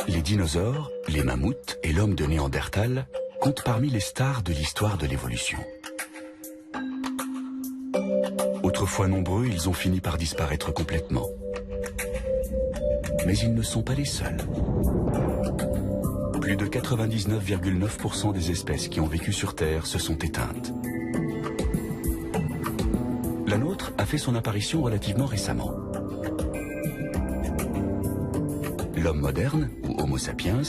Les dinosaures, les mammouths et l'homme de Néandertal comptent parmi les stars de l'histoire de l'évolution. Autrefois nombreux, ils ont fini par disparaître complètement. Mais ils ne sont pas les seuls. Plus de 99,9% des espèces qui ont vécu sur Terre se sont éteintes. La nôtre a fait son apparition relativement récemment. L'homme moderne, ou Homo sapiens,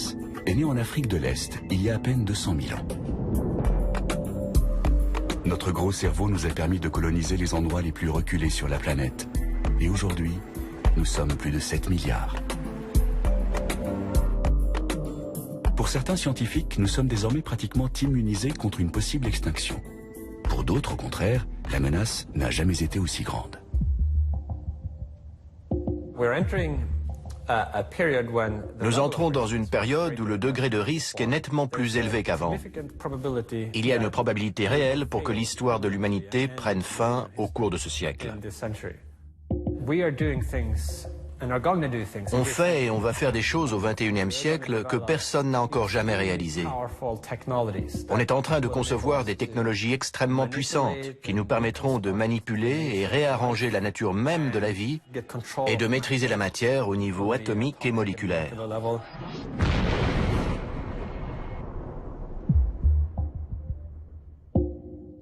est né en Afrique de l'Est il y a à peine 200 000 ans. Notre gros cerveau nous a permis de coloniser les endroits les plus reculés sur la planète. Et aujourd'hui, nous sommes plus de 7 milliards. Pour certains scientifiques, nous sommes désormais pratiquement immunisés contre une possible extinction. Pour d'autres, au contraire, la menace n'a jamais été aussi grande. Nous entrons dans une période où le degré de risque est nettement plus élevé qu'avant. Il y a une probabilité réelle pour que l'histoire de l'humanité prenne fin au cours de ce siècle. On fait et on va faire des choses au XXIe siècle que personne n'a encore jamais réalisées. On est en train de concevoir des technologies extrêmement puissantes qui nous permettront de manipuler et réarranger la nature même de la vie et de maîtriser la matière au niveau atomique et moléculaire.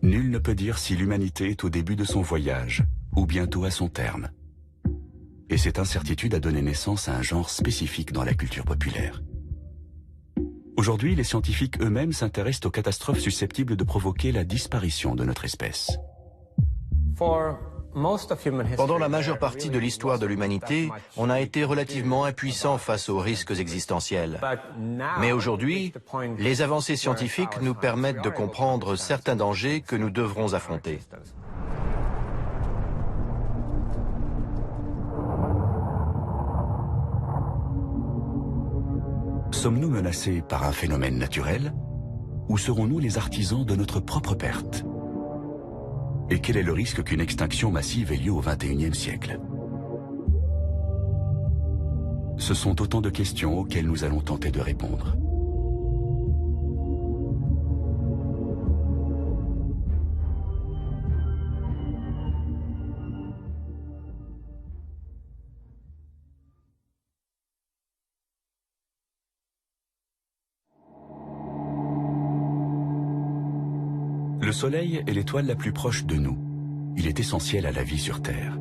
Nul ne peut dire si l'humanité est au début de son voyage ou bientôt à son terme. Et cette incertitude a donné naissance à un genre spécifique dans la culture populaire. Aujourd'hui, les scientifiques eux-mêmes s'intéressent aux catastrophes susceptibles de provoquer la disparition de notre espèce. Pendant la majeure partie de l'histoire de l'humanité, on a été relativement impuissant face aux risques existentiels. Mais aujourd'hui, les avancées scientifiques nous permettent de comprendre certains dangers que nous devrons affronter. Sommes-nous menacés par un phénomène naturel ou serons-nous les artisans de notre propre perte? Et quel est le risque qu'une extinction massive ait lieu au XXIe siècle? Ce sont autant de questions auxquelles nous allons tenter de répondre. Le Soleil est l'étoile la plus proche de nous. Il est essentiel à la vie sur Terre.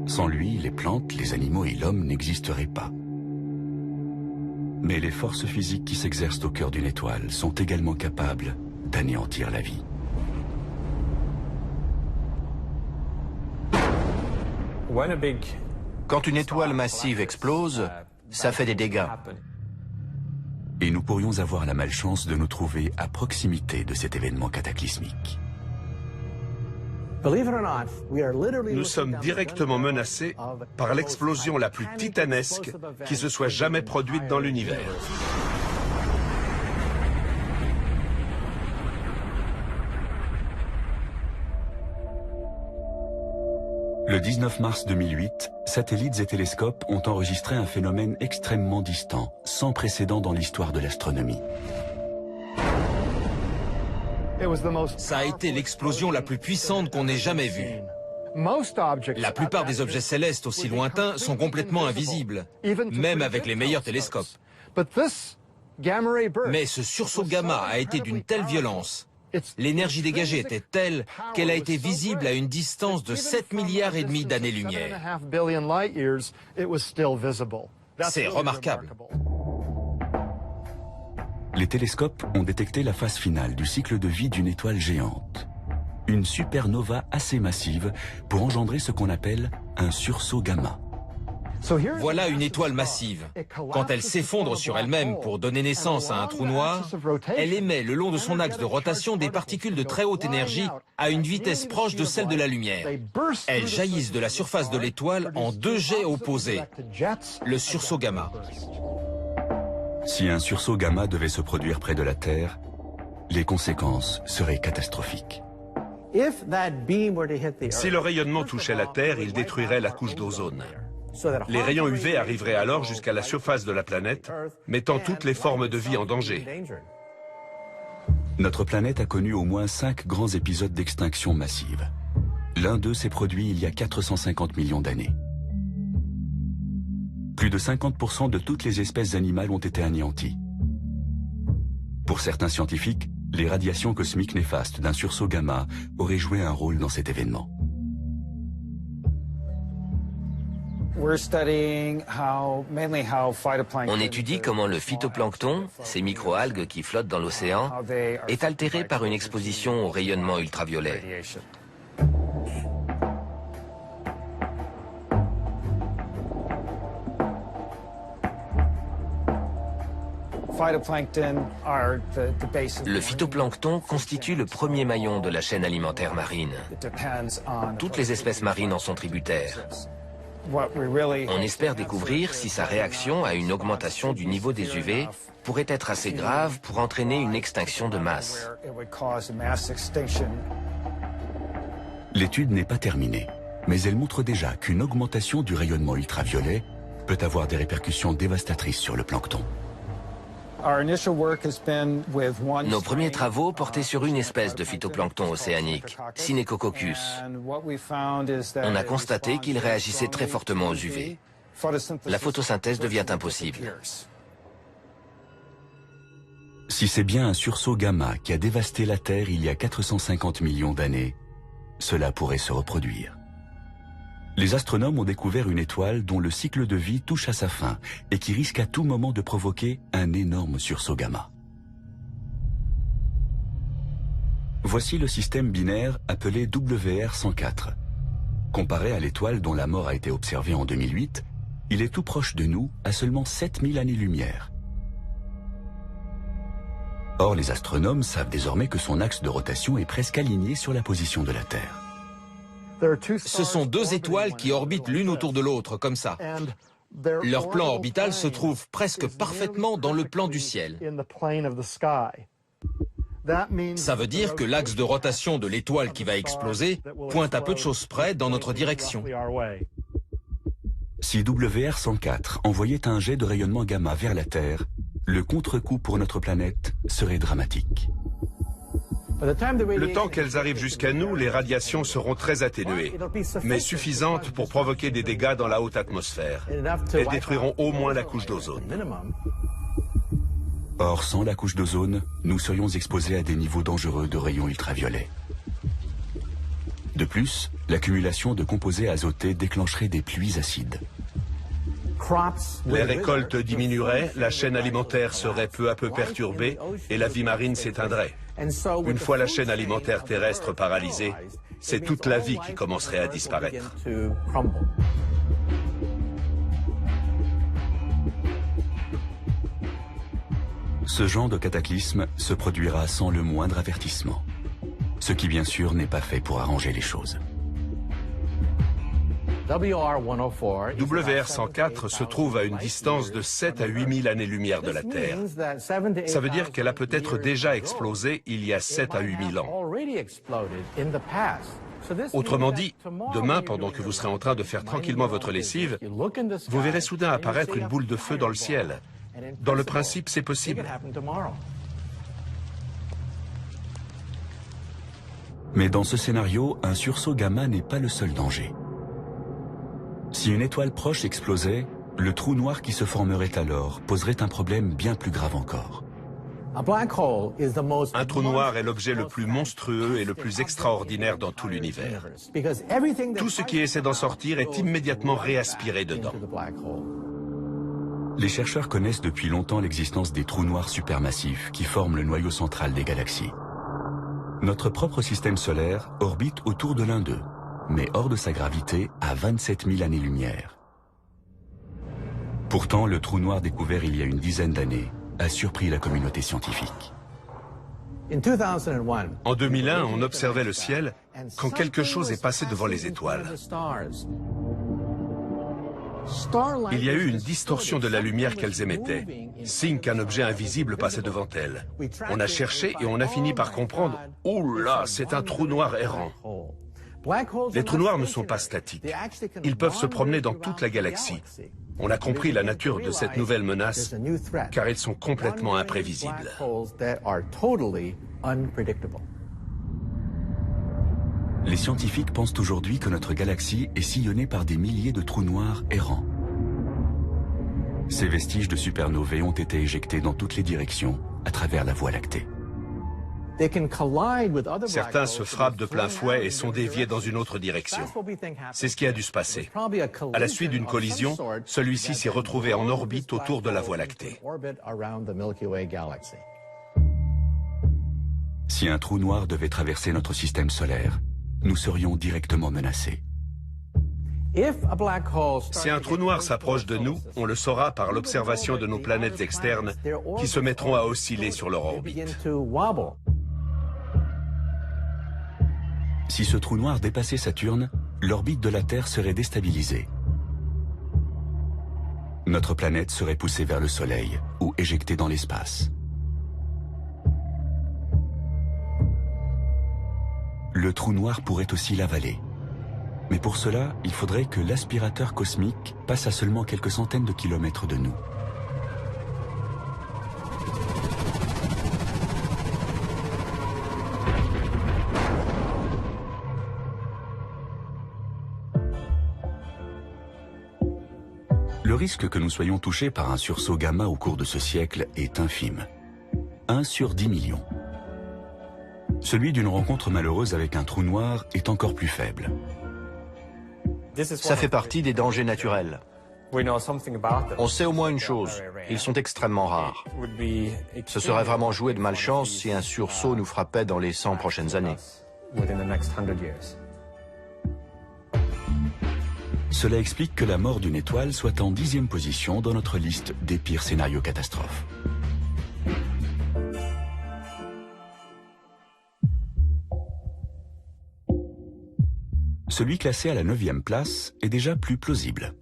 Sans lui, les plantes, les animaux et l'homme n'existeraient pas. Mais les forces physiques qui s'exercent au cœur d'une étoile sont également capables d'anéantir la vie. Quand une étoile massive explose, ça fait des dégâts. Et nous pourrions avoir la malchance de nous trouver à proximité de cet événement cataclysmique. Nous sommes directement menacés par l'explosion la plus titanesque qui se soit jamais produite dans l'univers. Le 19 mars 2008, satellites et télescopes ont enregistré un phénomène extrêmement distant, sans précédent dans l'histoire de l'astronomie. Ça a été l'explosion la plus puissante qu'on ait jamais vue. La plupart des objets célestes aussi lointains sont complètement invisibles, même avec les meilleurs télescopes. Mais ce sursaut gamma a été d'une telle violence. L'énergie dégagée était telle qu'elle a été visible à une distance de 7,5 milliards d'années-lumière. C'est remarquable. Les télescopes ont détecté la phase finale du cycle de vie d'une étoile géante. Une supernova assez massive pour engendrer ce qu'on appelle un sursaut gamma. Voilà une étoile massive. Quand elle s'effondre sur elle-même pour donner naissance à un trou noir, elle émet le long de son axe de rotation des particules de très haute énergie à une vitesse proche de celle de la lumière. Elles jaillissent de la surface de l'étoile en deux jets opposés, le sursaut gamma. Si un sursaut gamma devait se produire près de la Terre, les conséquences seraient catastrophiques. Si le rayonnement touchait la Terre, il détruirait la couche d'ozone. Les rayons UV arriveraient alors jusqu'à la surface de la planète, mettant toutes les formes de vie en danger. Notre planète a connu au moins 5 grands épisodes d'extinction massive. L'un d'eux s'est produit il y a 450 millions d'années. Plus de 50% de toutes les espèces animales ont été anéanties. Pour certains scientifiques, les radiations cosmiques néfastes d'un sursaut gamma auraient joué un rôle dans cet événement. On étudie comment le phytoplancton, ces microalgues qui flottent dans l'océan, est altéré par une exposition au rayonnement ultraviolet. Le phytoplancton constitue le premier maillon de la chaîne alimentaire marine. Toutes les espèces marines en sont tributaires. On espère découvrir si sa réaction à une augmentation du niveau des UV pourrait être assez grave pour entraîner une extinction de masse. L'étude n'est pas terminée, mais elle montre déjà qu'une augmentation du rayonnement ultraviolet peut avoir des répercussions dévastatrices sur le plancton. Nos premiers travaux portaient sur une espèce de phytoplancton océanique, Synechococcus. On a constaté qu'il réagissait très fortement aux UV. La photosynthèse devient impossible. Si c'est bien un sursaut gamma qui a dévasté la Terre il y a 450 millions d'années, cela pourrait se reproduire. Les astronomes ont découvert une étoile dont le cycle de vie touche à sa fin et qui risque à tout moment de provoquer un énorme sursaut gamma. Voici le système binaire appelé WR104. Comparé à l'étoile dont la mort a été observée en 2008, il est tout proche de nous à seulement 7000 années-lumière. Or, les astronomes savent désormais que son axe de rotation est presque aligné sur la position de la Terre. Ce sont deux étoiles qui orbitent l'une autour de l'autre, comme ça. Leur plan orbital se trouve presque parfaitement dans le plan du ciel. Ça veut dire que l'axe de rotation de l'étoile qui va exploser pointe à peu de choses près dans notre direction. Si WR104 envoyait un jet de rayonnement gamma vers la Terre, le contre-coup pour notre planète serait dramatique. Le temps qu'elles arrivent jusqu'à nous, les radiations seront très atténuées, mais suffisantes pour provoquer des dégâts dans la haute atmosphère. Elles détruiront au moins la couche d'ozone. Or, sans la couche d'ozone, nous serions exposés à des niveaux dangereux de rayons ultraviolets. De plus, l'accumulation de composés azotés déclencherait des pluies acides. Les récoltes diminueraient, la chaîne alimentaire serait peu à peu perturbée et la vie marine s'éteindrait. Une fois la chaîne alimentaire terrestre paralysée, c'est toute la vie qui commencerait à disparaître. Ce genre de cataclysme se produira sans le moindre avertissement. Ce qui, bien sûr, n'est pas fait pour arranger les choses. WR104 se trouve à une distance de 7 à 8000 années-lumière de la Terre. Ça veut dire qu'elle a peut-être déjà explosé il y a 7 à 8000 ans. Autrement dit, demain, pendant que vous serez en train de faire tranquillement votre lessive, vous verrez soudain apparaître une boule de feu dans le ciel. Dans le principe, c'est possible. Mais dans ce scénario, un sursaut gamma n'est pas le seul danger. Si une étoile proche explosait, le trou noir qui se formerait alors poserait un problème bien plus grave encore. Un trou noir est l'objet le plus monstrueux et le plus extraordinaire dans tout l'univers. Tout ce qui essaie d'en sortir est immédiatement réaspiré dedans. Les chercheurs connaissent depuis longtemps l'existence des trous noirs supermassifs qui forment le noyau central des galaxies. Notre propre système solaire orbite autour de l'un d'eux, mais hors de sa gravité à 27 000 années-lumière. Pourtant, le trou noir découvert il y a une dizaine d'années a surpris la communauté scientifique. En 2001, on observait le ciel quand quelque chose est passé devant les étoiles. Il y a eu une distorsion de la lumière qu'elles émettaient, signe qu'un objet invisible passait devant elles. On a cherché et on a fini par comprendre « Ouh là, c'est un trou noir errant ». Les trous noirs ne sont pas statiques. Ils peuvent se promener dans toute la galaxie. On a compris la nature de cette nouvelle menace, car ils sont complètement imprévisibles. Les scientifiques pensent aujourd'hui que notre galaxie est sillonnée par des milliers de trous noirs errants. Ces vestiges de supernovae ont été éjectés dans toutes les directions à travers la Voie lactée. Certains se frappent de plein fouet et sont déviés dans une autre direction. C'est ce qui a dû se passer. À la suite d'une collision, celui-ci s'est retrouvé en orbite autour de la Voie lactée. Si un trou noir devait traverser notre système solaire, nous serions directement menacés. Si un trou noir s'approche de nous, on le saura par l'observation de nos planètes externes qui se mettront à osciller sur leur orbite. Si ce trou noir dépassait Saturne, l'orbite de la Terre serait déstabilisée. Notre planète serait poussée vers le Soleil ou éjectée dans l'espace. Le trou noir pourrait aussi l'avaler. Mais pour cela, il faudrait que l'aspirateur cosmique passe à seulement quelques centaines de kilomètres de nous. Le risque que nous soyons touchés par un sursaut gamma au cours de ce siècle est infime. 1 sur 10 millions. Celui d'une rencontre malheureuse avec un trou noir est encore plus faible. Ça fait partie des dangers naturels. On sait au moins une chose, ils sont extrêmement rares. Ce serait vraiment jouer de malchance si un sursaut nous frappait dans les 100 prochaines années. Cela explique que la mort d'une étoile soit en 10e position dans notre liste des pires scénarios catastrophes. Celui classé à la 9e place est déjà plus plausible.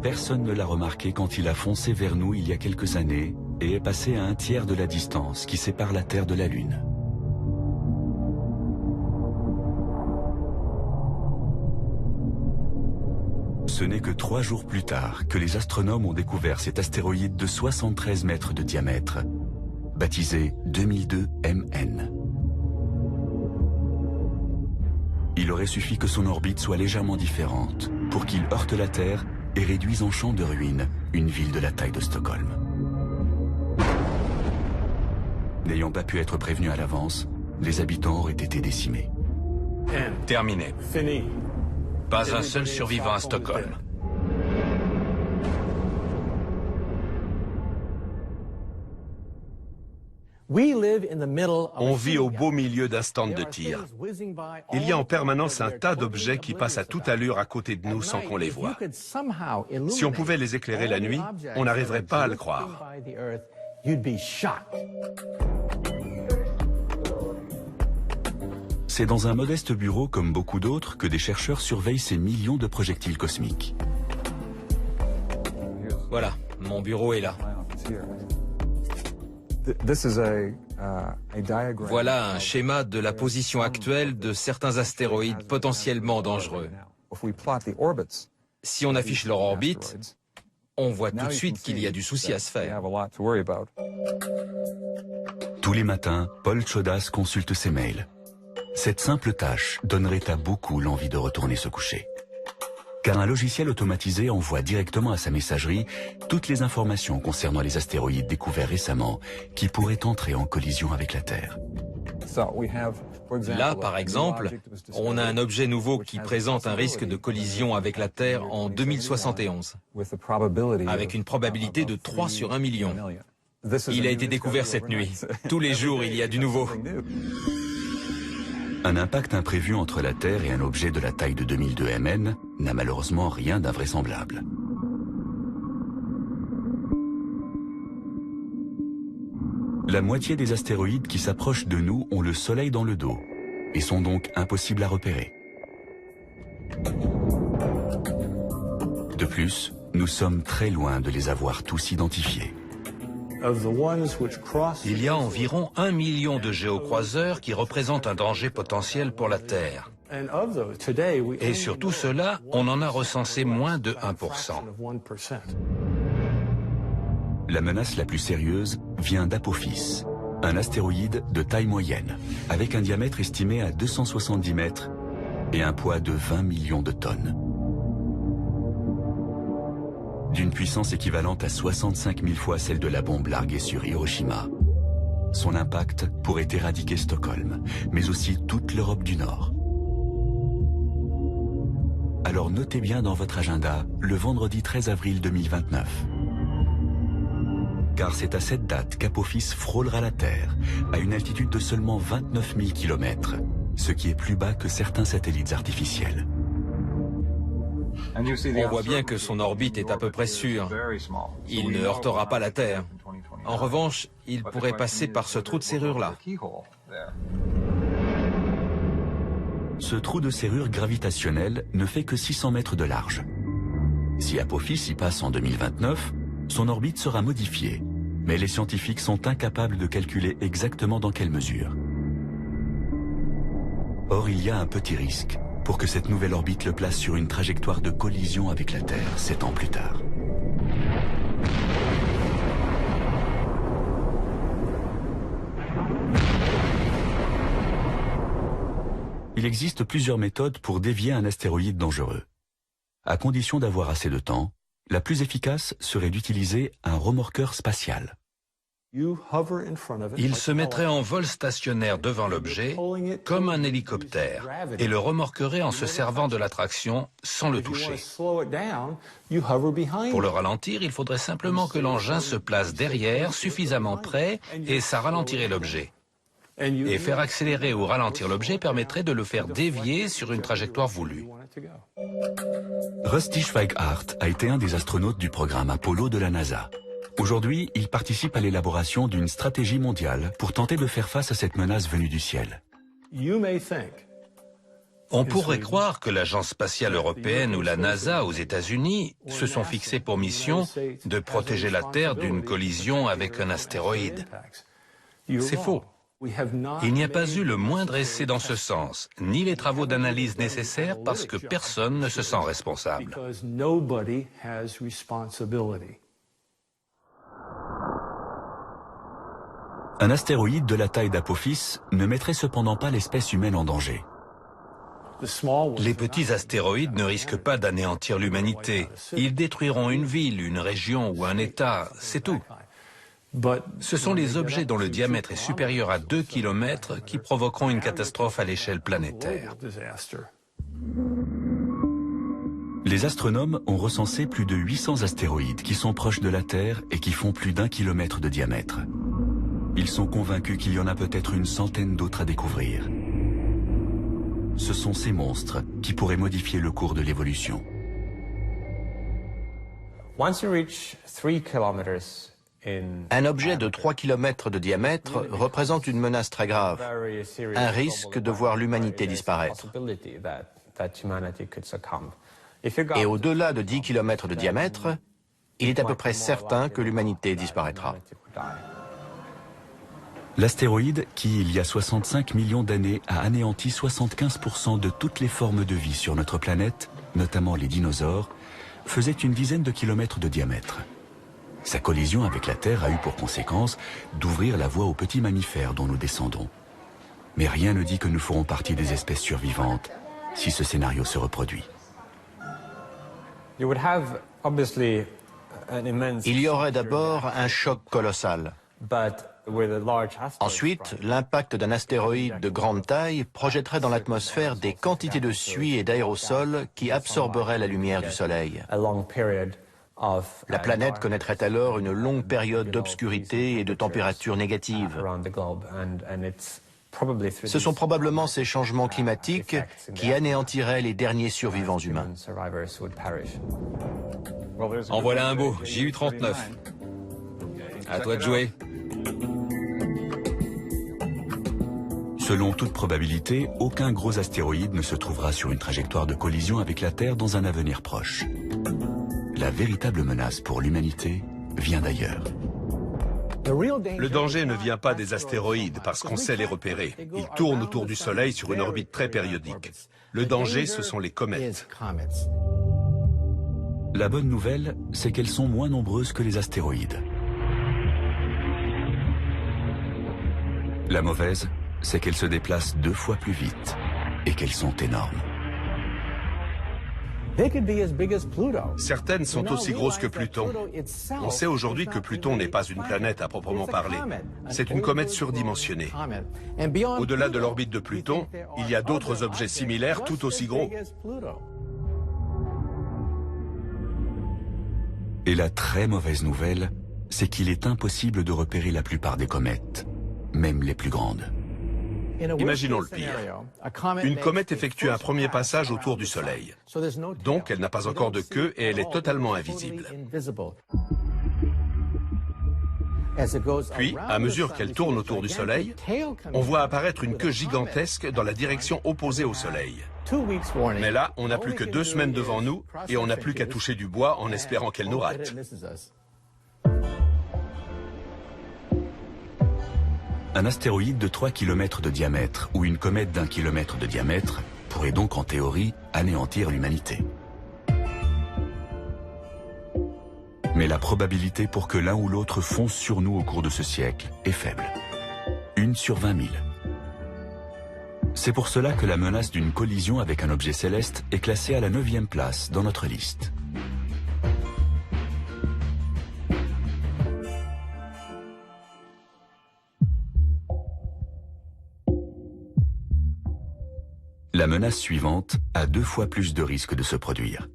Personne ne l'a remarqué quand il a foncé vers nous il y a quelques années et est passé à 1/3 de la distance qui sépare la Terre de la Lune. Ce n'est que 3 jours plus tard que les astronomes ont découvert cet astéroïde de 73 mètres de diamètre, baptisé 2002 MN. Il aurait suffi que son orbite soit légèrement différente pour qu'il heurte la Terre et réduise en champ de ruines une ville de la taille de Stockholm. N'ayant pas pu être prévenus à l'avance, les habitants auraient été décimés. Terminé. Pas un seul survivant à Stockholm. On vit au beau milieu d'un stand de tir. Il y a en permanence un tas d'objets qui passent à toute allure à côté de nous sans qu'on les voie. Si on pouvait les éclairer la nuit, on n'arriverait pas à le croire. C'est dans un modeste bureau comme beaucoup d'autres que des chercheurs surveillent ces millions de projectiles cosmiques. Voilà, mon bureau est là. Voilà un schéma de la position actuelle de certains astéroïdes potentiellement dangereux. Si on affiche leur orbite, on voit tout de suite qu'il y a du souci à se faire. Tous les matins, Paul Chodas consulte ses mails. Cette simple tâche donnerait à beaucoup l'envie de retourner se coucher. Car un logiciel automatisé envoie directement à sa messagerie toutes les informations concernant les astéroïdes découverts récemment qui pourraient entrer en collision avec la Terre. Là, par exemple, on a un objet nouveau qui présente un risque de collision avec la Terre en 2071, avec une probabilité de 3 sur 1 million. Il a été découvert cette nuit. Tous les jours, il y a du nouveau. Un impact imprévu entre la Terre et un objet de la taille de 2002 MN n'a malheureusement rien d'invraisemblable. La moitié des astéroïdes qui s'approchent de nous ont le Soleil dans le dos et sont donc impossibles à repérer. De plus, nous sommes très loin de les avoir tous identifiés. Il y a environ 1 million de géocroiseurs qui représentent un danger potentiel pour la Terre. Et sur tout cela, on en a recensé moins de 1%. La menace la plus sérieuse vient d'Apophis, un astéroïde de taille moyenne, avec un diamètre estimé à 270 mètres et un poids de 20 millions de tonnes. D'une puissance équivalente à 65 000 fois celle de la bombe larguée sur Hiroshima. Son impact pourrait éradiquer Stockholm, mais aussi toute l'Europe du Nord. Alors notez bien dans votre agenda le vendredi 13 avril 2029. Car c'est à cette date qu'Apophis frôlera la Terre, à une altitude de seulement 29 000 km, ce qui est plus bas que certains satellites artificiels. On voit bien que son orbite est à peu près sûre. Il ne heurtera pas la Terre. En revanche, il pourrait passer par ce trou de serrure-là. Ce trou de serrure gravitationnel ne fait que 600 mètres de large. Si Apophis y passe en 2029, son orbite sera modifiée, mais les scientifiques sont incapables de calculer exactement dans quelle mesure. Or, il y a un petit risque pour que cette nouvelle orbite le place sur une trajectoire de collision avec la Terre 7 ans plus tard. Il existe plusieurs méthodes pour dévier un astéroïde dangereux. À condition d'avoir assez de temps, la plus efficace serait d'utiliser un remorqueur spatial. Il se mettrait en vol stationnaire devant l'objet, comme un hélicoptère, et le remorquerait en se servant de l'attraction sans le toucher. Pour le ralentir, il faudrait simplement que l'engin se place derrière, suffisamment près, et ça ralentirait l'objet. Et faire accélérer ou ralentir l'objet permettrait de le faire dévier sur une trajectoire voulue. Rusty Schweighardt a été un des astronautes du programme Apollo de la NASA. Aujourd'hui, il participe à l'élaboration d'une stratégie mondiale pour tenter de faire face à cette menace venue du ciel. On pourrait croire que l'Agence spatiale européenne ou la NASA aux États-Unis se sont fixés pour mission de protéger la Terre d'une collision avec un astéroïde. C'est faux. Il n'y a pas eu le moindre essai dans ce sens, ni les travaux d'analyse nécessaires parce que personne ne se sent responsable. Un astéroïde de la taille d'Apophis ne mettrait cependant pas l'espèce humaine en danger. Les petits astéroïdes ne risquent pas d'anéantir l'humanité. Ils détruiront une ville, une région ou un État, c'est tout. Ce sont les objets dont le diamètre est supérieur à 2 km qui provoqueront une catastrophe à l'échelle planétaire. Les astronomes ont recensé plus de 800 astéroïdes qui sont proches de la Terre et qui font plus d'1 kilomètre de diamètre. Ils sont convaincus qu'il y en a peut-être une centaine d'autres à découvrir. Ce sont ces monstres qui pourraient modifier le cours de l'évolution. Un objet de 3 km de diamètre représente une menace très grave, un risque de voir l'humanité disparaître. Et au-delà de 10 km de diamètre, il est à peu près certain que l'humanité disparaîtra. L'astéroïde, qui il y a 65 millions d'années a anéanti 75% de toutes les formes de vie sur notre planète, notamment les dinosaures, faisait une dizaine de kilomètres de diamètre. Sa collision avec la Terre a eu pour conséquence d'ouvrir la voie aux petits mammifères dont nous descendons. Mais rien ne dit que nous ferons partie des espèces survivantes si ce scénario se reproduit. Il y aurait d'abord un choc colossal. Ensuite, l'impact d'un astéroïde de grande taille projetterait dans l'atmosphère des quantités de suie et d'aérosols qui absorberaient la lumière du Soleil. La planète connaîtrait alors une longue période d'obscurité et de température négative. Ce sont probablement ces changements climatiques qui anéantiraient les derniers survivants humains. En voilà un beau, JU-39. À toi de jouer. Selon toute probabilité, aucun gros astéroïde ne se trouvera sur une trajectoire de collision avec la Terre dans un avenir proche. La véritable menace pour l'humanité vient d'ailleurs. Le danger ne vient pas des astéroïdes parce qu'on sait les repérer. Ils tournent autour du Soleil sur une orbite très périodique. Le danger, ce sont les comètes. La bonne nouvelle, c'est qu'elles sont moins nombreuses que les astéroïdes. La mauvaise, c'est qu'elles se déplacent 2 fois plus vite et qu'elles sont énormes. Certaines sont aussi grosses que Pluton. On sait aujourd'hui que Pluton n'est pas une planète à proprement parler. C'est une comète surdimensionnée. Au-delà de l'orbite de Pluton, il y a d'autres objets similaires tout aussi gros. Et la très mauvaise nouvelle, c'est qu'il est impossible de repérer la plupart des comètes, même les plus grandes. Imaginons le pire. Une comète effectue un premier passage autour du Soleil. Donc, elle n'a pas encore de queue et elle est totalement invisible. Puis, à mesure qu'elle tourne autour du Soleil, on voit apparaître une queue gigantesque dans la direction opposée au Soleil. Mais là, on n'a plus que 2 semaines devant nous et on n'a plus qu'à toucher du bois en espérant qu'elle nous rate. Un astéroïde de 3 km de diamètre ou une comète d'1 km de diamètre pourrait donc en théorie anéantir l'humanité. Mais la probabilité pour que l'un ou l'autre fonce sur nous au cours de ce siècle est faible. 1 sur 20 000. C'est pour cela que la menace d'une collision avec un objet céleste est classée à la 9e place dans notre liste. La menace suivante a 2 fois plus de risques de se produire.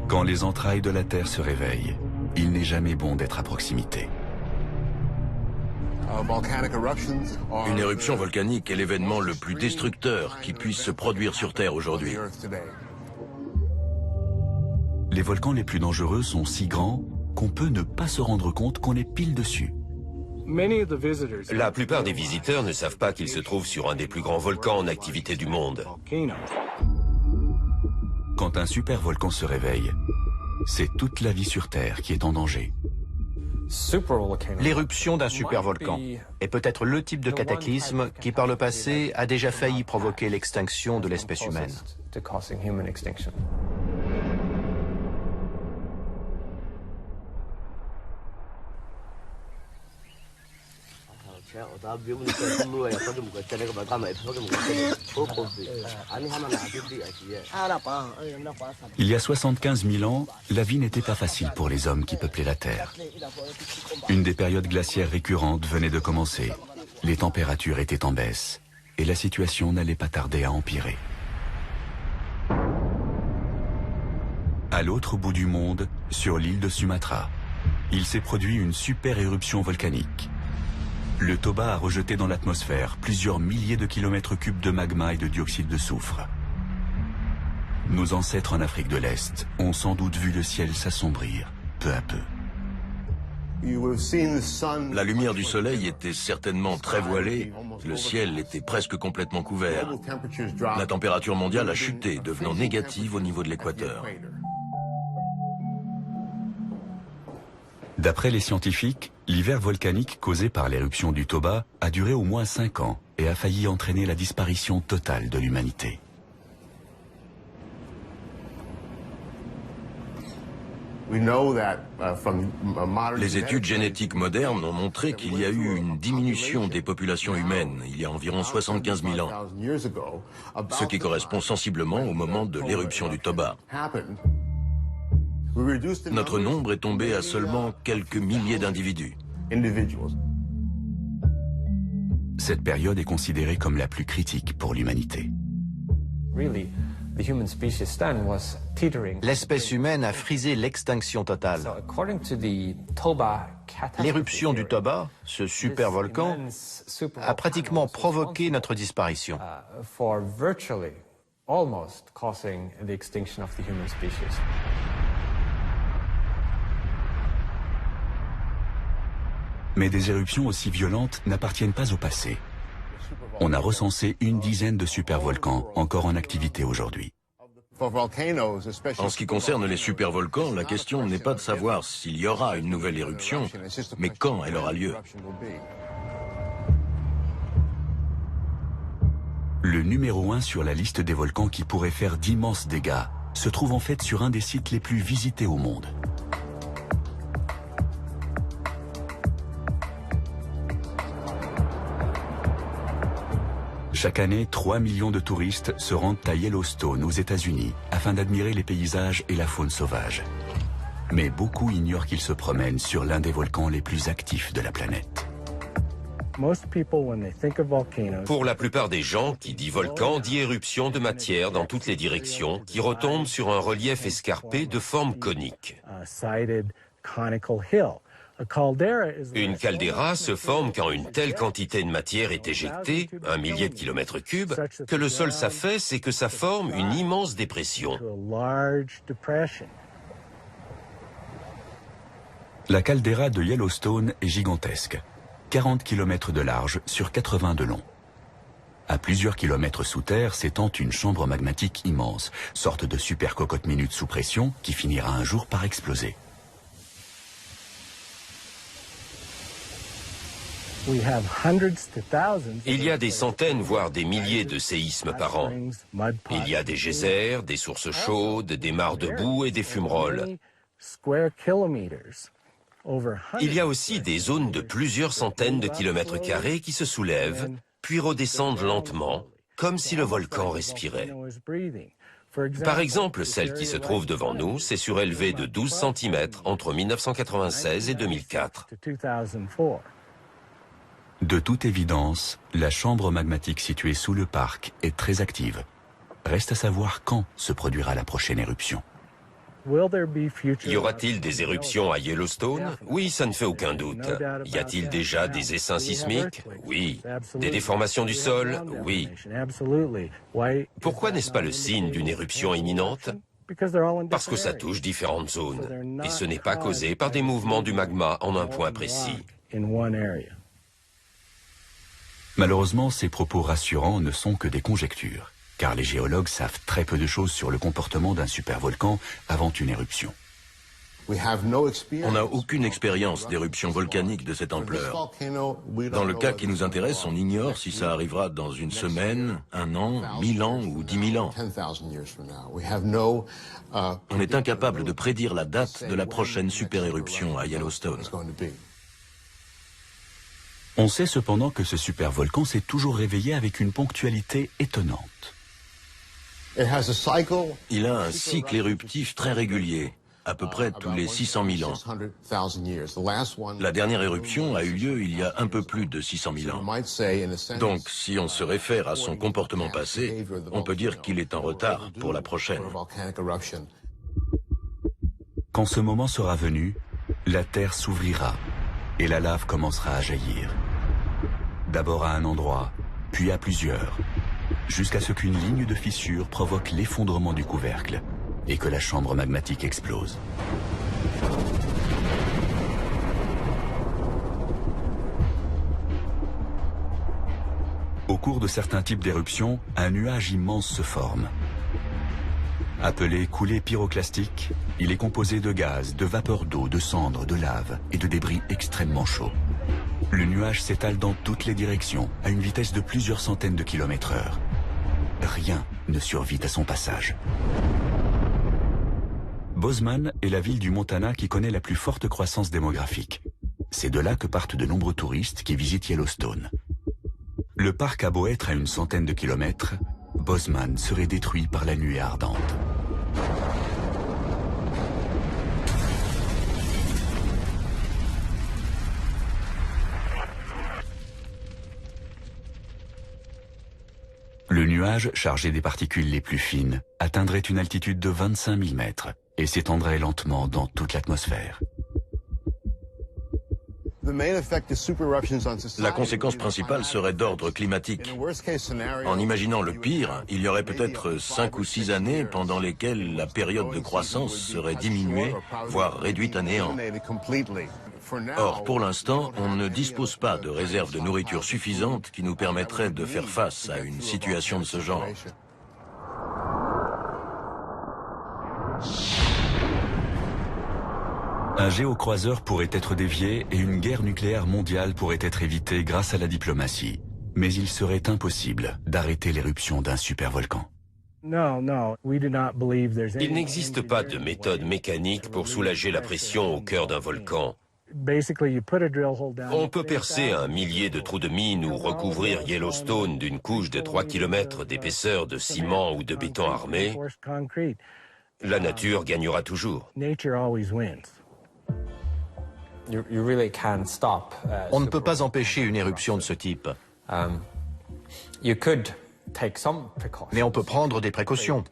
Quand les entrailles de la Terre se réveillent, il n'est jamais bon d'être à proximité. Une éruption volcanique est l'événement le plus destructeur qui puisse se produire sur Terre aujourd'hui. Les volcans les plus dangereux sont si grands qu'on peut ne pas se rendre compte qu'on est pile dessus. La plupart des visiteurs ne savent pas qu'ils se trouvent sur un des plus grands volcans en activité du monde. Quand un supervolcan se réveille, c'est toute la vie sur Terre qui est en danger. L'éruption d'un supervolcan est peut-être le type de cataclysme qui par le passé a déjà failli provoquer l'extinction de l'espèce humaine. Il y a 75 000 ans, la vie n'était pas facile pour les hommes qui peuplaient la Terre. Une des périodes glaciaires récurrentes venait de commencer. Les températures étaient en baisse et la situation n'allait pas tarder à empirer. À l'autre bout du monde, sur l'île de Sumatra, il s'est produit une super éruption volcanique. Le Toba a rejeté dans l'atmosphère plusieurs milliers de kilomètres cubes de magma et de dioxyde de soufre. Nos ancêtres en Afrique de l'Est ont sans doute vu le ciel s'assombrir, peu à peu. La lumière du soleil était certainement très voilée, le ciel était presque complètement couvert. La température mondiale a chuté, devenant négative au niveau de l'équateur. D'après les scientifiques, l'hiver volcanique causé par l'éruption du Toba a duré au moins 5 ans et a failli entraîner la disparition totale de l'humanité. Les études génétiques modernes ont montré qu'il y a eu une diminution des populations humaines il y a environ 75 000 ans, ce qui correspond sensiblement au moment de l'éruption du Toba. Notre nombre est tombé à seulement quelques milliers d'individus. Cette période est considérée comme la plus critique pour l'humanité. L'espèce humaine a frisé l'extinction totale. L'éruption du Toba, ce supervolcan, a pratiquement provoqué notre disparition. Mais des éruptions aussi violentes n'appartiennent pas au passé. On a recensé une dizaine de supervolcans encore en activité aujourd'hui. En ce qui concerne les supervolcans, la question n'est pas de savoir s'il y aura une nouvelle éruption, mais quand elle aura lieu. Le numéro 1 sur la liste des volcans qui pourraient faire d'immenses dégâts se trouve en fait sur un des sites les plus visités au monde. Chaque année, 3 millions de touristes se rendent à Yellowstone, aux États-Unis, afin d'admirer les paysages et la faune sauvage. Mais beaucoup ignorent qu'ils se promènent sur l'un des volcans les plus actifs de la planète. Pour la plupart des gens, qui dit volcan, dit éruption de matière dans toutes les directions, qui retombe sur un relief escarpé de forme conique. Une caldeira se forme quand une telle quantité de matière est éjectée, 1 millier de kilomètres cubes, que le sol s'affaisse et que ça forme une immense dépression. La caldeira de Yellowstone est gigantesque. 40 km de large sur 80 de long. À plusieurs kilomètres sous terre s'étend une chambre magmatique immense, sorte de super cocotte minute sous pression qui finira un jour par exploser. Il y a des centaines, voire des milliers de séismes par an. Il y a des geysers, des sources chaudes, des mares de boue et des fumerolles. Il y a aussi des zones de plusieurs centaines de kilomètres carrés qui se soulèvent, puis redescendent lentement, comme si le volcan respirait. Par exemple, celle qui se trouve devant nous s'est surélevée de 12 cm entre 1996 et 2004. De toute évidence, la chambre magmatique située sous le parc est très active. Reste à savoir quand se produira la prochaine éruption. Y aura-t-il des éruptions à Yellowstone? Oui, ça ne fait aucun doute. Y a-t-il déjà des essaims sismiques? Oui. Des déformations du sol? Oui. Pourquoi n'est-ce pas le signe d'une éruption imminente? Parce que ça touche différentes zones. Et ce n'est pas causé par des mouvements du magma en un point précis. Malheureusement, ces propos rassurants ne sont que des conjectures, car les géologues savent très peu de choses sur le comportement d'un supervolcan avant une éruption. On n'a aucune expérience d'éruption volcanique de cette ampleur. Dans le cas qui nous intéresse, on ignore si ça arrivera dans une semaine, 1 an, 1000 ans ou 10 000 ans. On est incapable de prédire la date de la prochaine super-éruption à Yellowstone. On sait cependant que ce supervolcan s'est toujours réveillé avec une ponctualité étonnante. Il a un cycle éruptif très régulier, à peu près tous les 600 000 ans. La dernière éruption a eu lieu il y a un peu plus de 600 000 ans. Donc, si on se réfère à son comportement passé, on peut dire qu'il est en retard pour la prochaine. Quand ce moment sera venu, la Terre s'ouvrira et la lave commencera à jaillir. D'abord à un endroit, puis à plusieurs, jusqu'à ce qu'une ligne de fissure provoque l'effondrement du couvercle et que la chambre magmatique explose. Au cours de certains types d'éruptions, un nuage immense se forme. Appelé coulée pyroclastique, il est composé de gaz, de vapeur d'eau, de cendres, de lave et de débris extrêmement chauds. Le nuage s'étale dans toutes les directions, à une vitesse de plusieurs centaines de km/h. Rien ne survit à son passage. Bozeman est la ville du Montana qui connaît la plus forte croissance démographique. C'est de là que partent de nombreux touristes qui visitent Yellowstone. Le parc a beau être à une centaine de kilomètres, Bozeman serait détruit par la nuée ardente. Le nuage, chargé des particules les plus fines, atteindrait une altitude de 25 000 mètres et s'étendrait lentement dans toute l'atmosphère. La conséquence principale serait d'ordre climatique. En imaginant le pire, il y aurait peut-être 5 ou 6 années pendant lesquelles la période de croissance serait diminuée, voire réduite à néant. Or, pour l'instant, on ne dispose pas de réserves de nourriture suffisantes qui nous permettraient de faire face à une situation de ce genre. Un géocroiseur pourrait être dévié et une guerre nucléaire mondiale pourrait être évitée grâce à la diplomatie. Mais il serait impossible d'arrêter l'éruption d'un supervolcan. Il n'existe pas de méthode mécanique pour soulager la pression au cœur d'un volcan. On peut percer un millier de trous de mine ou recouvrir Yellowstone d'une couche de 3 km d'épaisseur de ciment ou de béton armé. La nature gagnera toujours. On ne peut pas empêcher une éruption de ce type. Mais on peut prendre des précautions.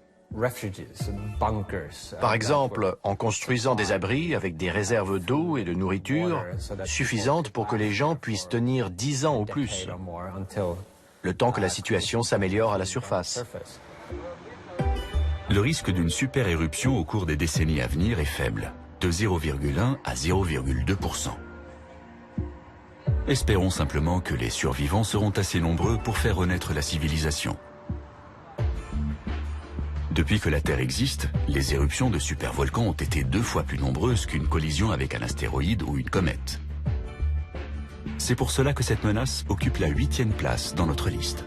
Par exemple, en construisant des abris avec des réserves d'eau et de nourriture suffisantes pour que les gens puissent tenir 10 ans ou plus, le temps que la situation s'améliore à la surface. Le risque d'une super éruption au cours des décennies à venir est faible, de 0,1 à 0,2%. Espérons simplement que les survivants seront assez nombreux pour faire renaître la civilisation. Depuis que la Terre existe, les éruptions de supervolcans ont été 2 fois plus nombreuses qu'une collision avec un astéroïde ou une comète. C'est pour cela que cette menace occupe la 8e place dans notre liste.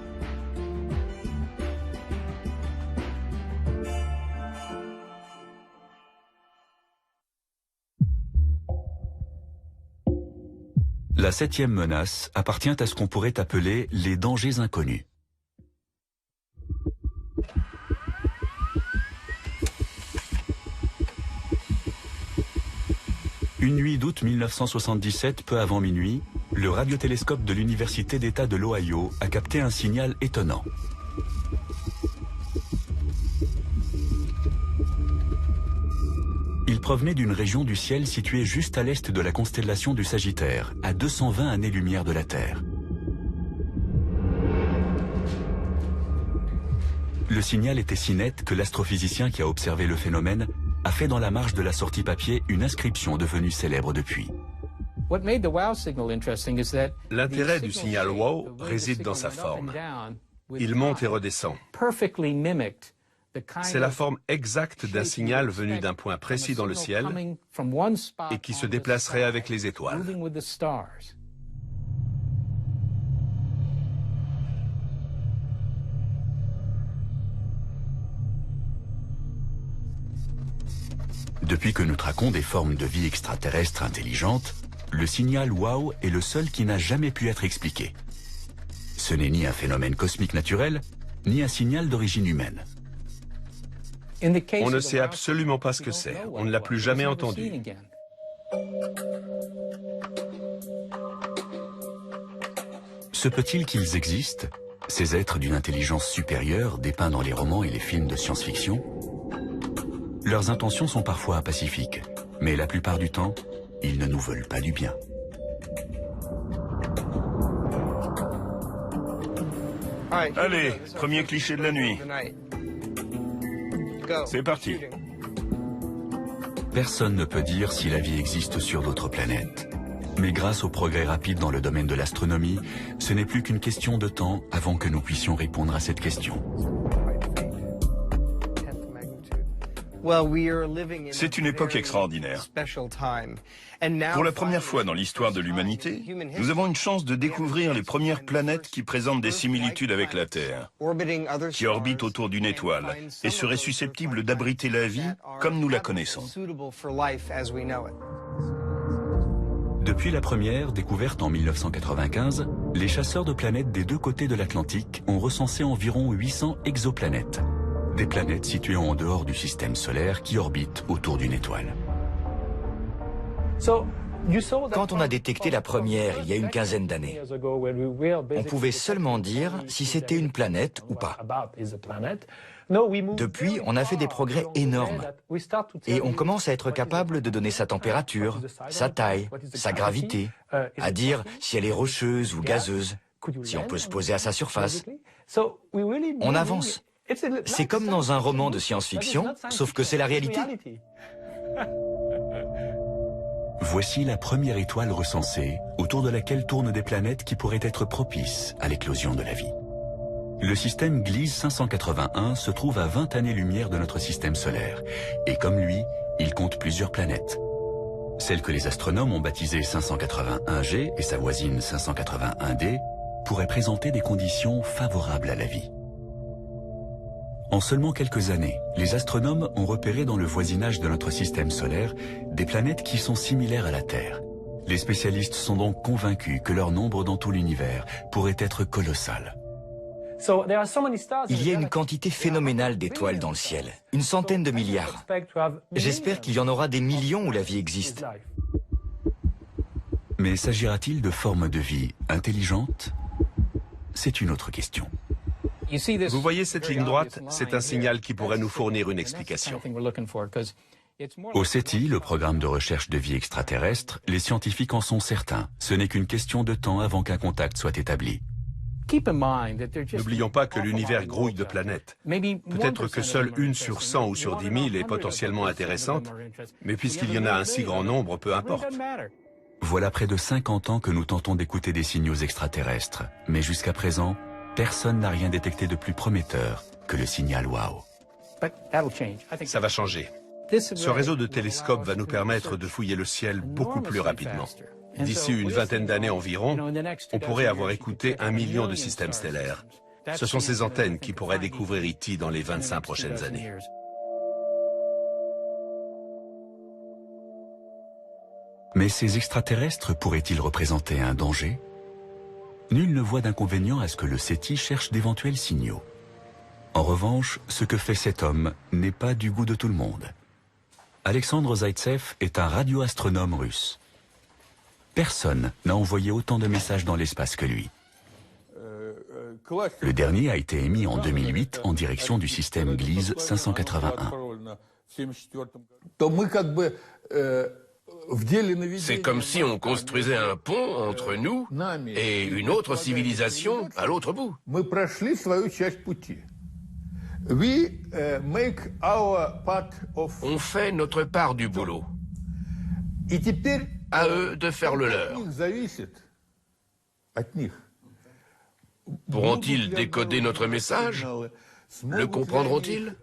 La 7e menace appartient à ce qu'on pourrait appeler les dangers inconnus. Une nuit d'août 1977, peu avant minuit, le radiotélescope de l'Université d'État de l'Ohio a capté un signal étonnant. Il provenait d'une région du ciel située juste à l'est de la constellation du Sagittaire, à 220 années-lumière de la Terre. Le signal était si net que l'astrophysicien qui a observé le phénomène a fait dans la marge de la sortie papier une inscription devenue célèbre depuis. L'intérêt du signal WOW réside dans sa forme. Il monte et redescend. C'est la forme exacte d'un signal venu d'un point précis dans le ciel et qui se déplacerait avec les étoiles. Depuis que nous traquons des formes de vie extraterrestres intelligentes, le signal WOW est le seul qui n'a jamais pu être expliqué. Ce n'est ni un phénomène cosmique naturel, ni un signal d'origine humaine. On ne sait absolument pas ce que c'est. On ne l'a plus jamais entendu. Se peut-il qu'ils existent, ces êtres d'une intelligence supérieure dépeints dans les romans et les films de science-fiction? Leurs intentions sont parfois pacifiques, mais la plupart du temps, ils ne nous veulent pas du bien. Allez, premier cliché de la nuit. C'est parti. Personne ne peut dire si la vie existe sur d'autres planètes. Mais grâce au progrès rapide dans le domaine de l'astronomie, ce n'est plus qu'une question de temps avant que nous puissions répondre à cette question. C'est une époque extraordinaire. Pour la première fois dans l'histoire de l'humanité, nous avons une chance de découvrir les premières planètes qui présentent des similitudes avec la Terre, qui orbitent autour d'une étoile et seraient susceptibles d'abriter la vie comme nous la connaissons. Depuis la première, découverte en 1995, les chasseurs de planètes des 2 côtés de l'Atlantique ont recensé environ 800 exoplanètes. Des planètes situées en dehors du système solaire qui orbitent autour d'une étoile. Quand on a détecté la première il y a une quinzaine d'années, on pouvait seulement dire si c'était une planète ou pas. Depuis, on a fait des progrès énormes et on commence à être capable de donner sa température, sa taille, sa gravité, à dire si elle est rocheuse ou gazeuse, si on peut se poser à sa surface. On avance. C'est comme dans un roman de science-fiction, sauf que c'est la réalité. Voici la première étoile recensée, autour de laquelle tournent des planètes qui pourraient être propices à l'éclosion de la vie. Le système Gliese 581 se trouve à 20 années-lumière de notre système solaire, et comme lui, il compte plusieurs planètes. Celle que les astronomes ont baptisée 581G et sa voisine 581D pourrait présenter des conditions favorables à la vie. En seulement quelques années, les astronomes ont repéré dans le voisinage de notre système solaire des planètes qui sont similaires à la Terre. Les spécialistes sont donc convaincus que leur nombre dans tout l'univers pourrait être colossal. Il y a une quantité phénoménale d'étoiles dans le ciel, une centaine de milliards. J'espère qu'il y en aura des millions où la vie existe. Mais s'agira-t-il de formes de vie intelligentes? C'est une autre question. Vous voyez cette ligne droite? C'est un signal qui pourrait nous fournir une explication. Au SETI, le programme de recherche de vie extraterrestre, les scientifiques en sont certains. Ce n'est qu'une question de temps avant qu'un contact soit établi. N'oublions pas que l'univers grouille de planètes. Peut-être que seule une sur 100 ou sur 10 000 est potentiellement intéressante, mais puisqu'il y en a un si grand nombre, peu importe. Voilà près de 50 ans que nous tentons d'écouter des signaux extraterrestres, mais jusqu'à présent, personne n'a rien détecté de plus prometteur que le signal WOW. Ça va changer. Ce réseau de télescopes va nous permettre de fouiller le ciel beaucoup plus rapidement. D'ici une vingtaine d'années environ, on pourrait avoir écouté 1 million de systèmes stellaires. Ce sont ces antennes qui pourraient découvrir E.T. dans les 25 prochaines années. Mais ces extraterrestres pourraient-ils représenter un danger? Nul ne voit d'inconvénient à ce que le SETI cherche d'éventuels signaux. En revanche, ce que fait cet homme n'est pas du goût de tout le monde. Alexandre Zaitsev est un radioastronome russe. Personne n'a envoyé autant de messages dans l'espace que lui. Le dernier a été émis en 2008 en direction du système Gliese 581. C'est comme si on construisait un pont entre nous et une autre civilisation à l'autre bout. On fait notre part du boulot. À eux de faire le leur. Pourront-ils décoder notre message? Le comprendront-ils?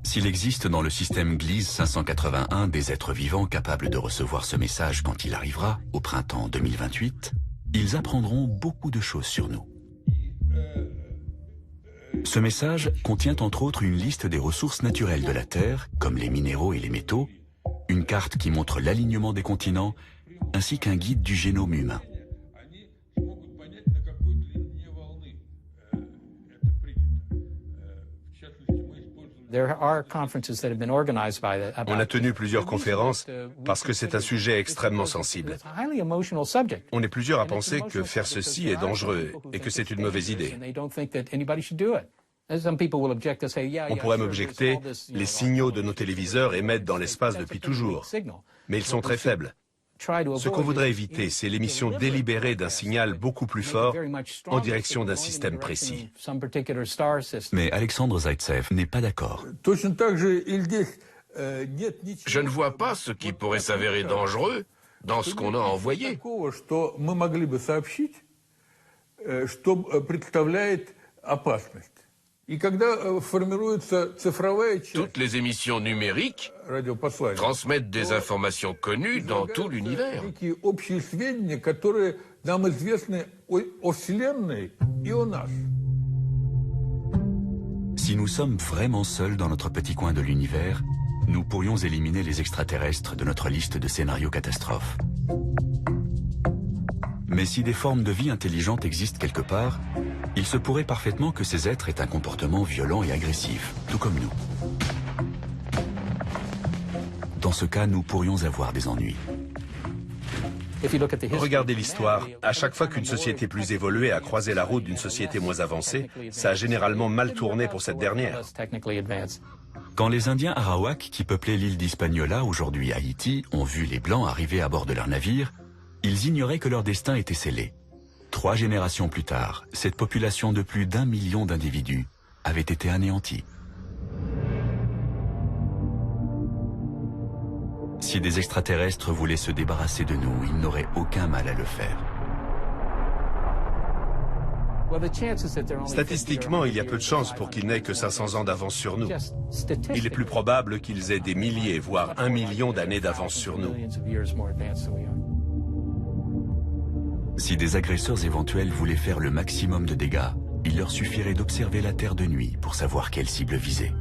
S'il existe dans le système Gliese 581 des êtres vivants capables de recevoir ce message quand il arrivera, au printemps 2028, ils apprendront beaucoup de choses sur nous. Ce message contient entre autres une liste des ressources naturelles de la Terre, comme les minéraux et les métaux, une carte qui montre l'alignement des continents, ainsi qu'un guide du génome humain. On a tenu plusieurs conférences parce que c'est un sujet extrêmement sensible. On est plusieurs à penser que faire ceci est dangereux et que c'est une mauvaise idée. On pourrait m'objecter, les signaux de nos téléviseurs émettent dans l'espace depuis toujours, mais ils sont très faibles. Ce qu'on voudrait éviter, c'est l'émission délibérée d'un signal beaucoup plus fort en direction d'un système précis. Mais Alexandre Zaitsev n'est pas d'accord. Je ne vois pas ce qui pourrait s'avérer dangereux dans ce qu'on a envoyé. Toutes les émissions numériques transmettent des informations connues dans tout l'univers. Si nous sommes vraiment seuls dans notre petit coin de l'univers, nous pourrions éliminer les extraterrestres de notre liste de scénarios catastrophes. Mais si des formes de vie intelligentes existent quelque part, il se pourrait parfaitement que ces êtres aient un comportement violent et agressif, tout comme nous. Dans ce cas, nous pourrions avoir des ennuis. Regardez l'histoire. À chaque fois qu'une société plus évoluée a croisé la route d'une société moins avancée, ça a généralement mal tourné pour cette dernière. Quand les Indiens Arawak qui peuplaient l'île d'Hispaniola, aujourd'hui Haïti, ont vu les Blancs arriver à bord de leur navire, ils ignoraient que leur destin était scellé. 3 générations plus tard, cette population de plus d'1 million d'individus avait été anéantie. Si des extraterrestres voulaient se débarrasser de nous, ils n'auraient aucun mal à le faire. Statistiquement, il y a peu de chances pour qu'ils n'aient que 500 ans d'avance sur nous. Il est plus probable qu'ils aient des milliers, voire 1 million d'années d'avance sur nous. Si des agresseurs éventuels voulaient faire le maximum de dégâts, il leur suffirait d'observer la Terre de nuit pour savoir quelle cible viser.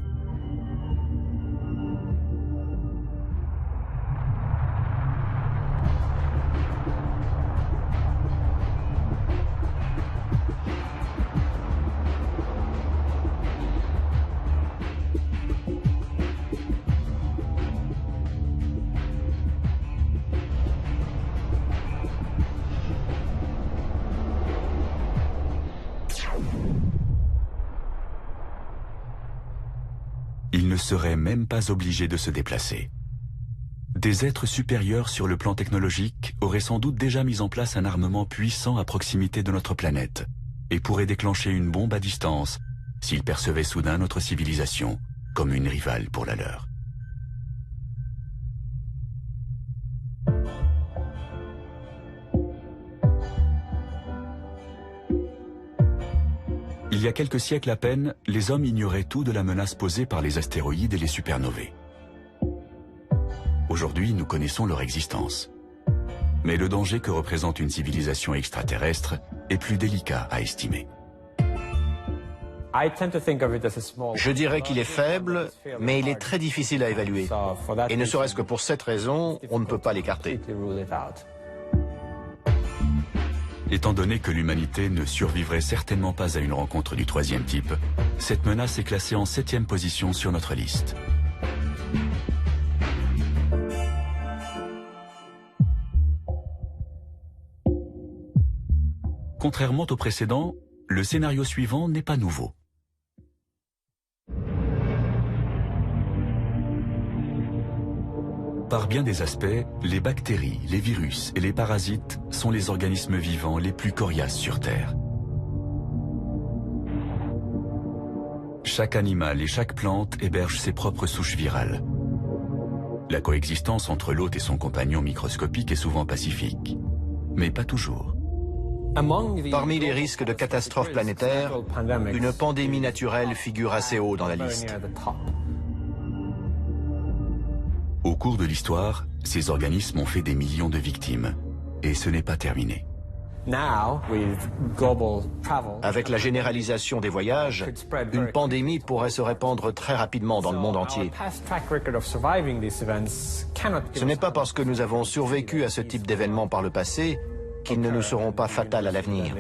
Ils ne seraient même pas obligés de se déplacer. Des êtres supérieurs sur le plan technologique auraient sans doute déjà mis en place un armement puissant à proximité de notre planète et pourraient déclencher une bombe à distance s'ils percevaient soudain notre civilisation comme une rivale pour la leur. Il y a quelques siècles à peine, les hommes ignoraient tout de la menace posée par les astéroïdes et les supernovées. Aujourd'hui, nous connaissons leur existence. Mais le danger que représente une civilisation extraterrestre est plus délicat à estimer. Je dirais qu'il est faible, mais il est très difficile à évaluer. Et ne serait-ce que pour cette raison, on ne peut pas l'écarter. Étant donné que l'humanité ne survivrait certainement pas à une rencontre du troisième type, cette menace est classée en 7e position sur notre liste. Contrairement au précédent, le scénario suivant n'est pas nouveau. Par bien des aspects, les bactéries, les virus et les parasites sont les organismes vivants les plus coriaces sur Terre. Chaque animal et chaque plante héberge ses propres souches virales. La coexistence entre l'hôte et son compagnon microscopique est souvent pacifique, mais pas toujours. Parmi les risques de catastrophes planétaires, une pandémie naturelle figure assez haut dans la liste. Au cours de l'histoire, ces organismes ont fait des millions de victimes, et ce n'est pas terminé. Avec la généralisation des voyages, une pandémie pourrait se répandre très rapidement dans le monde entier. Ce n'est pas parce que nous avons survécu à ce type d'événements par le passé qu'ils ne nous seront pas fatals à l'avenir.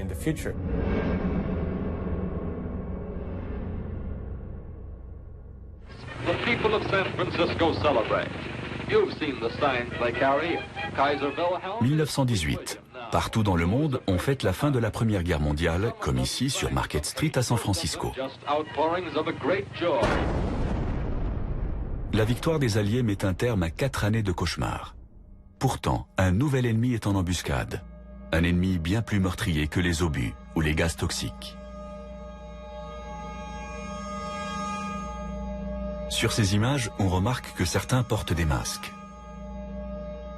The people of San Francisco celebrate. You've seen the signs they carry. Kaiser Wilhelm. 1918. Partout dans le monde, on fête la fin de la Première Guerre mondiale, comme ici sur Market Street à San Francisco. La victoire des Alliés met un terme à 4 années de cauchemar. Pourtant, un nouvel ennemi est en embuscade. Un ennemi bien plus meurtrier que les obus ou les gaz toxiques. Sur ces images, on remarque que certains portent des masques.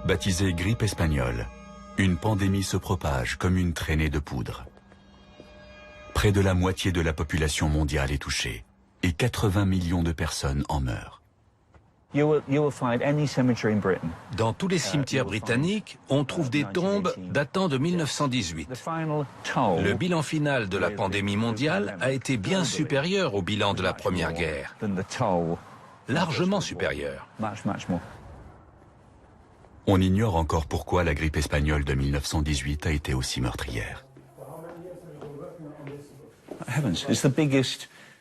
Baptisée grippe espagnole, une pandémie se propage comme une traînée de poudre. Près de la moitié de la population mondiale est touchée et 80 millions de personnes en meurent. Dans tous les cimetières britanniques, on trouve des tombes datant de 1918. Le bilan final de la pandémie mondiale a été bien supérieur au bilan de la Première Guerre. Largement supérieur. On ignore encore pourquoi la grippe espagnole de 1918 a été aussi meurtrière.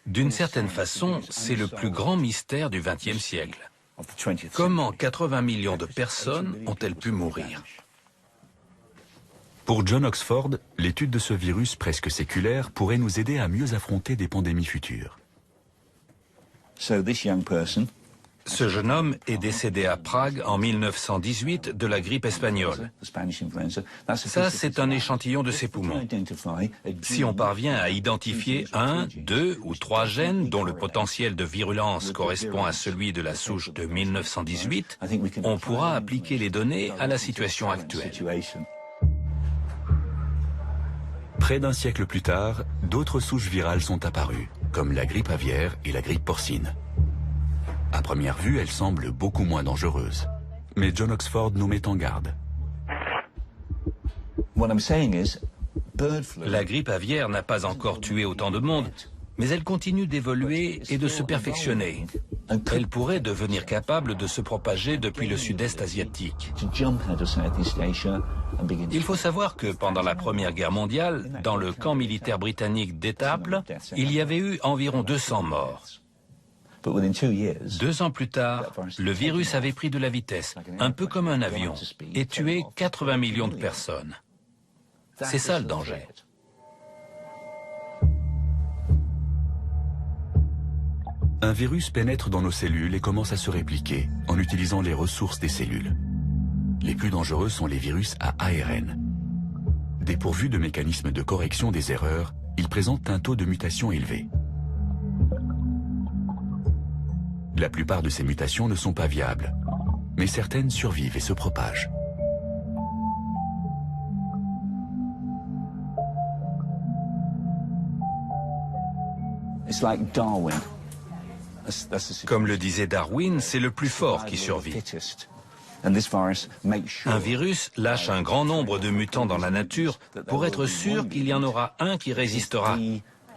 D'une certaine façon, c'est le plus grand mystère du XXe siècle. Comment 80 millions de personnes ont-elles pu mourir? Pour John Oxford, l'étude de ce virus presque séculaire pourrait nous aider à mieux affronter des pandémies futures. Ce jeune homme est décédé à Prague en 1918 de la grippe espagnole. Ça, c'est un échantillon de ses poumons. Si on parvient à identifier 1, 2 ou 3 gènes dont le potentiel de virulence correspond à celui de la souche de 1918, on pourra appliquer les données à la situation actuelle. Près d'un siècle plus tard, d'autres souches virales sont apparues, comme la grippe aviaire et la grippe porcine. À première vue, elles semblent beaucoup moins dangereuses. Mais John Oxford nous met en garde. La grippe aviaire n'a pas encore tué autant de monde, mais elle continue d'évoluer et de se perfectionner. Elle pourrait devenir capable de se propager depuis le sud-est asiatique. Il faut savoir que pendant la Première Guerre mondiale, dans le camp militaire britannique d'Étaples, il y avait eu environ 200 morts. 2 ans plus tard, le virus avait pris de la vitesse, un peu comme un avion, et tué 80 millions de personnes. C'est ça le danger. Un virus pénètre dans nos cellules et commence à se répliquer en utilisant les ressources des cellules. Les plus dangereux sont les virus à ARN. Dépourvus de mécanismes de correction des erreurs, ils présentent un taux de mutation élevé. La plupart de ces mutations ne sont pas viables, mais certaines survivent et se propagent. Comme le disait Darwin, c'est le plus fort qui survit. Un virus lâche un grand nombre de mutants dans la nature pour être sûr qu'il y en aura un qui résistera.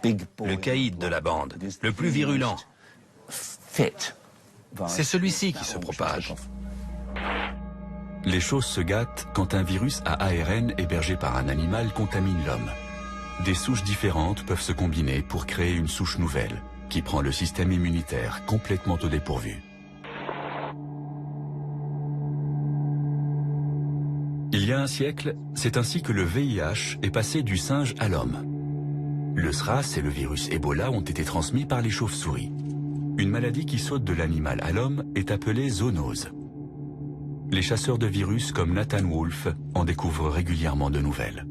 Le caïd de la bande, le plus virulent. C'est celui-ci qui se propage. Les choses se gâtent quand un virus à ARN hébergé par un animal contamine l'homme. Des souches différentes peuvent se combiner pour créer une souche nouvelle, qui prend le système immunitaire complètement au dépourvu. Il y a un siècle, c'est ainsi que le VIH est passé du singe à l'homme. Le SRAS et le virus Ebola ont été transmis par les chauves-souris. Une maladie qui saute de l'animal à l'homme est appelée zoonose. Les chasseurs de virus comme Nathan Wolfe en découvrent régulièrement de nouvelles.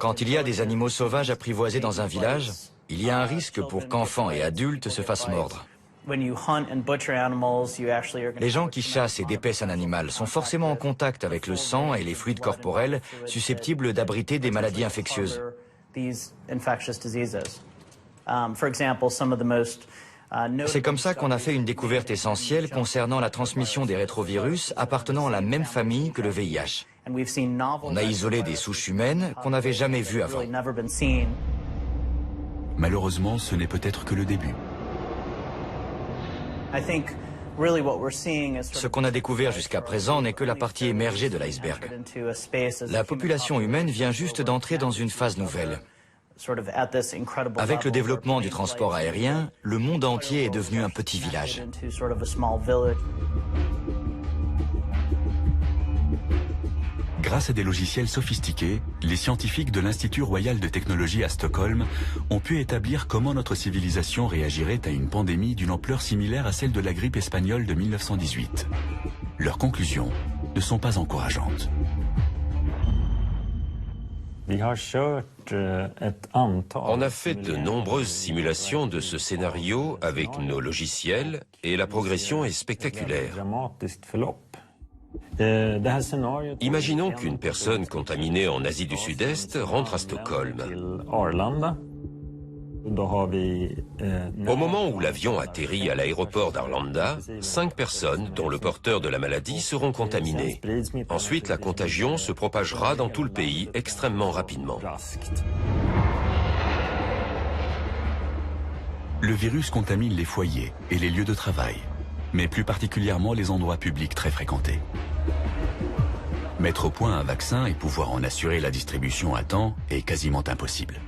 Quand il y a des animaux sauvages apprivoisés dans un village, il y a un risque pour qu'enfants et adultes se fassent mordre. Les gens qui chassent et dépècent un animal sont forcément en contact avec le sang et les fluides corporels susceptibles d'abriter des maladies infectieuses. C'est comme ça qu'on a fait une découverte essentielle concernant la transmission des rétrovirus appartenant à la même famille que le VIH. On a isolé des souches humaines qu'on n'avait jamais vues avant. Malheureusement, ce n'est peut-être que le début. Ce qu'on a découvert jusqu'à présent n'est que la partie émergée de l'iceberg. La population humaine vient juste d'entrer dans une phase nouvelle. Avec le développement du transport aérien, le monde entier est devenu un petit village. Grâce à des logiciels sophistiqués, les scientifiques de l'Institut royal de technologie à Stockholm ont pu établir comment notre civilisation réagirait à une pandémie d'une ampleur similaire à celle de la grippe espagnole de 1918. Leurs conclusions ne sont pas encourageantes. On a fait de nombreuses simulations de ce scénario avec nos logiciels et la progression est spectaculaire. Imaginons qu'une personne contaminée en Asie du Sud-Est rentre à Stockholm. Au moment où l'avion atterrit à l'aéroport d'Arlanda, 5 personnes, dont le porteur de la maladie, seront contaminées. Ensuite, la contagion se propagera dans tout le pays extrêmement rapidement. Le virus contamine les foyers et les lieux de travail, mais plus particulièrement les endroits publics très fréquentés. Mettre au point un vaccin et pouvoir en assurer la distribution à temps est quasiment impossible.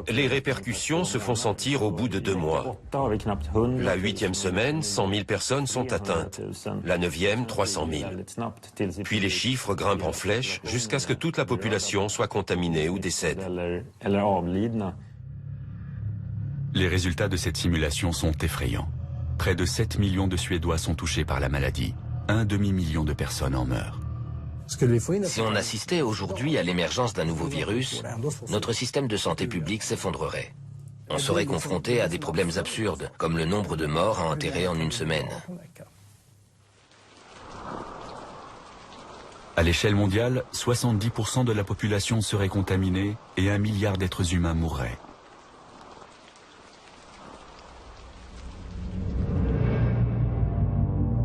Les répercussions se font sentir au bout de 2 mois. La 8e semaine, 100 000 personnes sont atteintes. La 9e, 300 000. Puis les chiffres grimpent en flèche jusqu'à ce que toute la population soit contaminée ou décède. Les résultats de cette simulation sont effrayants. Près de 7 millions de Suédois sont touchés par la maladie. Un demi-million de personnes en meurent. Si on assistait aujourd'hui à l'émergence d'un nouveau virus, notre système de santé publique s'effondrerait. On serait confronté à des problèmes absurdes, comme le nombre de morts à enterrer en une semaine. À l'échelle mondiale, 70% de la population serait contaminée et 1 milliard d'êtres humains mourraient.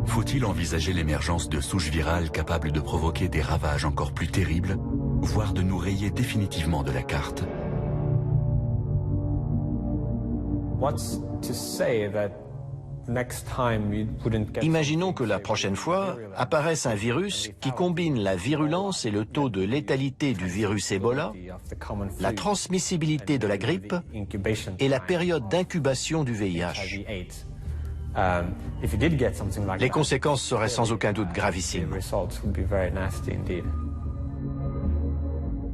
Faut-il envisager l'émergence de souches virales capables de provoquer des ravages encore plus terribles, voire de nous rayer définitivement de la carte? Imaginons que la prochaine fois apparaisse un virus qui combine la virulence et le taux de létalité du virus Ebola, la transmissibilité de la grippe et la période d'incubation du VIH. Les conséquences seraient sans aucun doute gravissimes.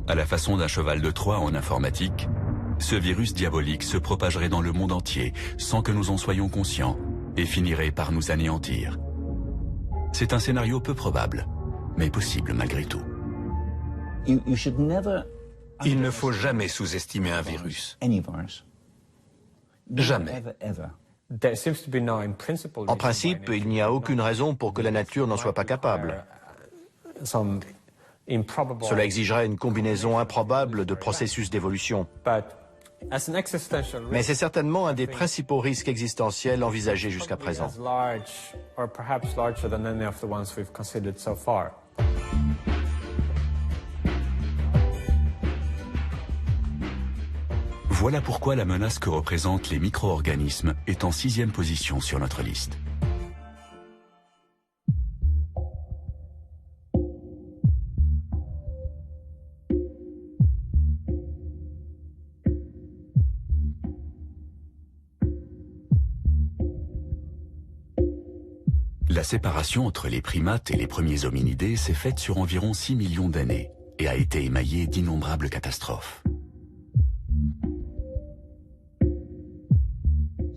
À la façon d'un cheval de Troie en informatique, ce virus diabolique se propagerait dans le monde entier sans que nous en soyons conscients et finirait par nous anéantir. C'est un scénario peu probable, mais possible malgré tout. Il ne faut jamais sous-estimer un virus. Jamais. En principe, il n'y a aucune raison pour que la nature n'en soit pas capable. Cela exigerait une combinaison improbable de processus d'évolution. Mais c'est certainement un des principaux risques existentiels envisagés jusqu'à présent. Voilà pourquoi la menace que représentent les micro-organismes est en 6e position sur notre liste. La séparation entre les primates et les premiers hominidés s'est faite sur environ 6 millions d'années et a été émaillée d'innombrables catastrophes.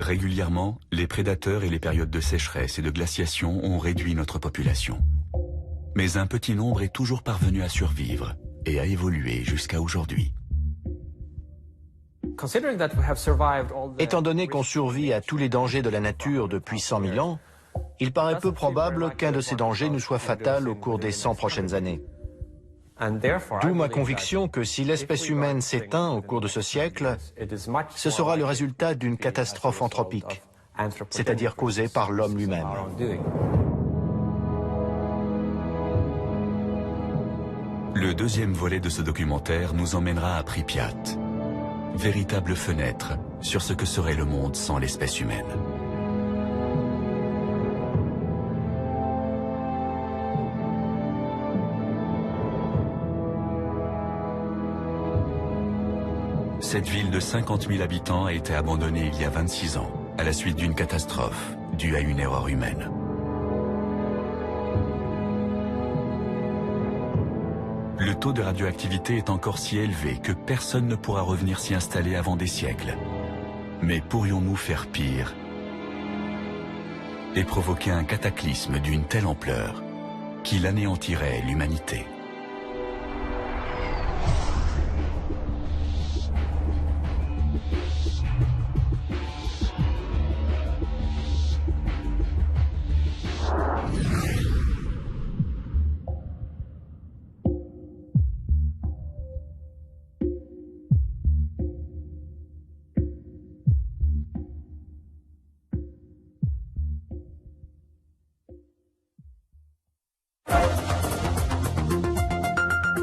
Régulièrement, les prédateurs et les périodes de sécheresse et de glaciation ont réduit notre population. Mais un petit nombre est toujours parvenu à survivre et à évoluer jusqu'à aujourd'hui. Étant donné qu'on survit à tous les dangers de la nature depuis 100 000 ans, il paraît peu probable qu'un de ces dangers nous soit fatal au cours des 100 prochaines années. D'où ma conviction que si l'espèce humaine s'éteint au cours de ce siècle, ce sera le résultat d'une catastrophe anthropique, c'est-à-dire causée par l'homme lui-même. Le deuxième volet de ce documentaire nous emmènera à Pripyat, véritable fenêtre sur ce que serait le monde sans l'espèce humaine. Cette ville de 50 000 habitants a été abandonnée il y a 26 ans, à la suite d'une catastrophe due à une erreur humaine. Le taux de radioactivité est encore si élevé que personne ne pourra revenir s'y installer avant des siècles. Mais pourrions-nous faire pire et provoquer un cataclysme d'une telle ampleur qu'il anéantirait l'humanité ?